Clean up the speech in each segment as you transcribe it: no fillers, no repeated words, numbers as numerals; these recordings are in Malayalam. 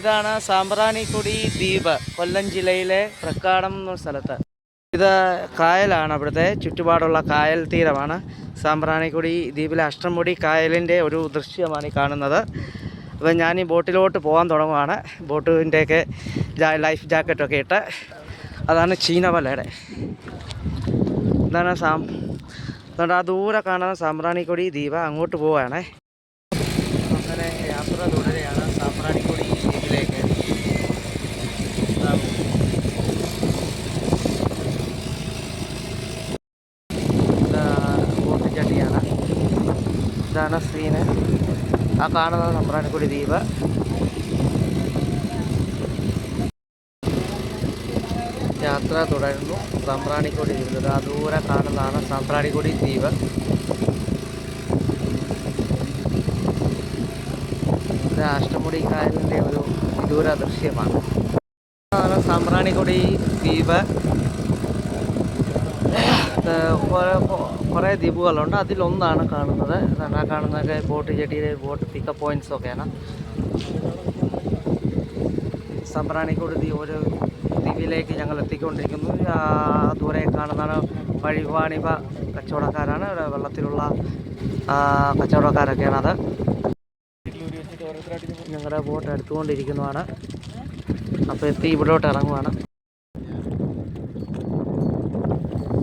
ഇതാണ് സാമ്പ്രാണിക്കൊടി ദ്വീപ്, കൊല്ലം ജില്ലയിലെ പ്രക്കാടം എന്ന സ്ഥലത്ത്. ഇത് കായലാണ്, അവിടുത്തെ ചുറ്റുപാടുള്ള കായൽ തീരമാണ്. സാമ്പ്രാണിക്കൊടി ദ്വീപിലെ അഷ്ടമുടി കായലിൻ്റെ ഒരു ദൃശ്യമാണ് ഈ കാണുന്നത്. അപ്പോൾ ഞാൻ ഈ ബോട്ടിലോട്ട് പോകാൻ തുടങ്ങുകയാണ്. ബോട്ടിൻ്റെയൊക്കെ ലൈഫ് ജാക്കറ്റൊക്കെ ഇട്ട്. അതാണ് ചീനവലയുടെ. ഇതാണ് അതുകൊണ്ട് ആ ദൂരെ കാണുന്ന സാമ്പ്രാണിക്കൊടി ദ്വീപ്. അങ്ങോട്ട് പോവുകയാണേ. അങ്ങനെ യാത്ര തുടരുകയാണ് സാമ്പ്രാണിക്കൊടി ദ്വീപിലേക്ക്. ബോട്ട് ചട്ടിയാണ്. ഇതാണ് സീന്. ആ കാണുന്നത് സാമ്പ്രാണിക്കൊടി ദ്വീപ്. യാത്ര തുടരുന്നു സാമ്പ്രാണിക്കൊടി ദ്വീപിൽ. ആ ദൂരെ കാണുന്നതാണ് സാമ്പ്രാണിക്കൊടി ദ്വീപ്. ഇത് അഷ്ടമുടി കായലിൻ്റെ ഒരു വിദൂര ദൃശ്യമാണ്. അതാണ് സാമ്പ്രാണിക്കൊടി ദ്വീപ്. കുറേ ദ്വീപുകളുണ്ട്, അതിലൊന്നാണ് കാണുന്നത്. ആ കാണുന്നതൊക്കെ ബോട്ട് ജെട്ടിയിലെ ബോട്ട് പിക്കപ്പ് പോയിൻറ്റ്സൊക്കെയാണ്. സാമ്പ്രാണിക്കൊടി ഒരു ദ്വീപിലേക്ക് ഞങ്ങൾ എത്തിക്കൊണ്ടിരിക്കുന്നു. ദൂരെ കാണുന്നതാണ് വഴിവാണിഭ കച്ചവടക്കാരാണ്. ഇവിടെ വെള്ളത്തിലുള്ള കച്ചവടക്കാരൊക്കെയാണത്. ഞങ്ങളുടെ ബോട്ട് എടുത്തുകൊണ്ടിരിക്കുന്നതാണ്. അപ്പോൾ എത്തി ഇവിടോട്ട് ഇറങ്ങുവാണ്.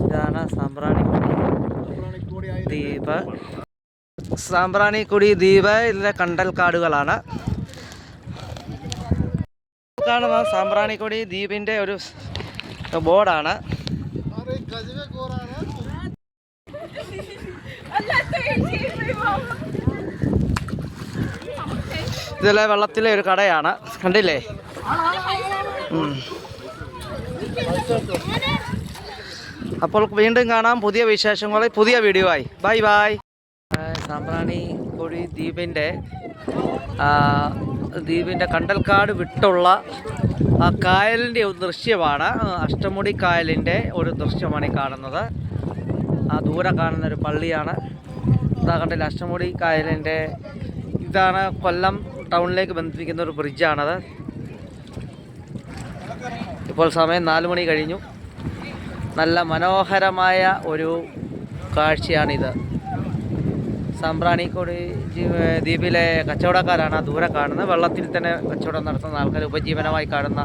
ഇതാണ് സാമ്പ്രാണിക്കൊടി ദ്വീപ്. സാമ്പ്രാണിക്കൊടി ദ്വീപ് ഇതിലെ കണ്ടൽക്കാടുകളാണ്. കാണുന്ന സാമ്പ്രാണിക്കൊടി ദ്വീപിൻ്റെ ഒരു ബോർഡാണ്. ഇതിലെ വെള്ളത്തിലെ ഒരു കടയാണ്, കണ്ടില്ലേ? അപ്പോൾ വീണ്ടും കാണാം പുതിയ വിശേഷങ്ങളിൽ പുതിയ വീഡിയോ ആയി. Bye bye. സാമ്പ്രാണിക്കൊടി ദ്വീപിൻ്റെ കണ്ടൽക്കാട് വിട്ടുള്ള ആ കായലിൻ്റെ ഒരു ദൃശ്യമാണ്. അഷ്ടമുടി കായലിൻ്റെ ഒരു ദൃശ്യമാണ് ഈ കാണുന്നത്. ആ ദൂരെ കാണുന്നൊരു പള്ളിയാണ്. ഇതാ കണ്ടില്ല, അഷ്ടമുടി കായലിൻ്റെ ഇതാണ് കൊല്ലം ടൗണിലേക്ക് ബന്ധിപ്പിക്കുന്ന ഒരു ബ്രിഡ്ജാണത്. ഇപ്പോൾ സമയം 4 മണി കഴിഞ്ഞു. നല്ല മനോഹരമായ ഒരു കാഴ്ചയാണിത്. സാമ്പ്രാണിക്കൊടി ദ്വീപിലെ കച്ചവടക്കാരാണ് ആ ദൂരെ കാണുന്നത്. വെള്ളത്തിൽ തന്നെ കച്ചവടം നടത്തുന്ന ആൾക്കാർ, ഉപജീവനമായി കാണുന്ന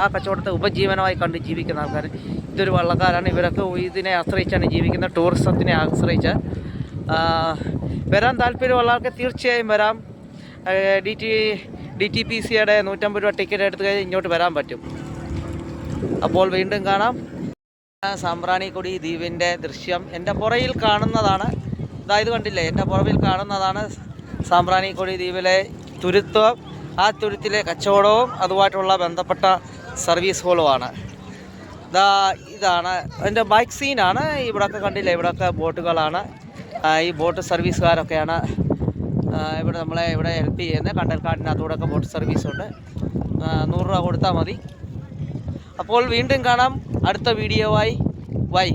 ആ കച്ചവടത്തെ ഉപജീവനമായി കണ്ട് ജീവിക്കുന്ന ആൾക്കാർ. ഇതൊരു വള്ളക്കാരാണ്. ഇവരൊക്കെ ഇതിനെ ആശ്രയിച്ചാണ് ജീവിക്കുന്നത്, ടൂറിസത്തിനെ ആശ്രയിച്ച്. വരാൻ താല്പര്യമുള്ള ആൾക്ക് തീർച്ചയായും വരാം. DTPCയുടെ 150 രൂപ ടിക്കറ്റ് എടുത്ത് കഴിഞ്ഞാൽ ഇങ്ങോട്ട് വരാൻ പറ്റും. അപ്പോൾ വീണ്ടും കാണാം. സാമ്പ്രാണിക്കൊടി ദ്വീപിൻ്റെ ദൃശ്യം എൻ്റെ പുറയിൽ കാണുന്നതാണ്. ഇതായത് കണ്ടില്ലേ, എൻ്റെ പുറകിൽ കാണുന്നതാണ് സാമ്പ്രാണിക്കൊടി ദ്വീപിലെ തുരുത്വം. ആ തുരുത്തിലെ കച്ചവടവും അതുമായിട്ടുള്ള ബന്ധപ്പെട്ട സർവീസുകളുമാണ്. ഇതാണ് എൻ്റെ ബൈക്ക് സീനാണ്. ഇവിടെയൊക്കെ കണ്ടില്ലേ, ഇവിടെയൊക്കെ ബോട്ടുകളാണ്. ഈ ബോട്ട് സർവീസുകാരൊക്കെയാണ് ഇവിടെ നമ്മളെ ഹെൽപ്പ് ചെയ്യുന്നത്. കണ്ടൽക്കാടിനകത്തൂടെയൊക്കെ ബോട്ട് സർവീസുണ്ട്. 100 രൂപ കൊടുത്താൽ മതി. അപ്പോൾ വീണ്ടും കാണാം അടുത്ത വീഡിയോ ആയി. ബൈ.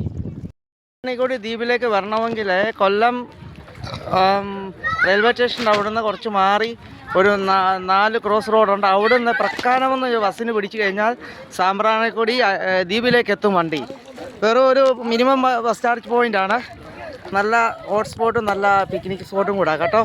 സാമ്പ്രാണിക്കൊടി ദ്വീപിലേക്ക് വരണമെങ്കിൽ കൊല്ലം റെയിൽവേ സ്റ്റേഷൻ്റെ അവിടെ നിന്ന് കുറച്ച് മാറി ഒരു 4 ക്രോസ് റോഡുണ്ട്. അവിടെ നിന്ന് പ്രക്കാനമെന്ന് ബസ്സിന് പിടിച്ചു കഴിഞ്ഞാൽ സാമ്പ്രാണിക്കൊടി ദ്വീപിലേക്ക് എത്തും വണ്ടി. വെറും ഒരു മിനിമം ബസ് ചാർജ് പോയിൻ്റാണ്. നല്ല ഹോട്ട്സ്പോട്ടും നല്ല പിക്നിക് സ്പോട്ടും കൂടാ കേട്ടോ.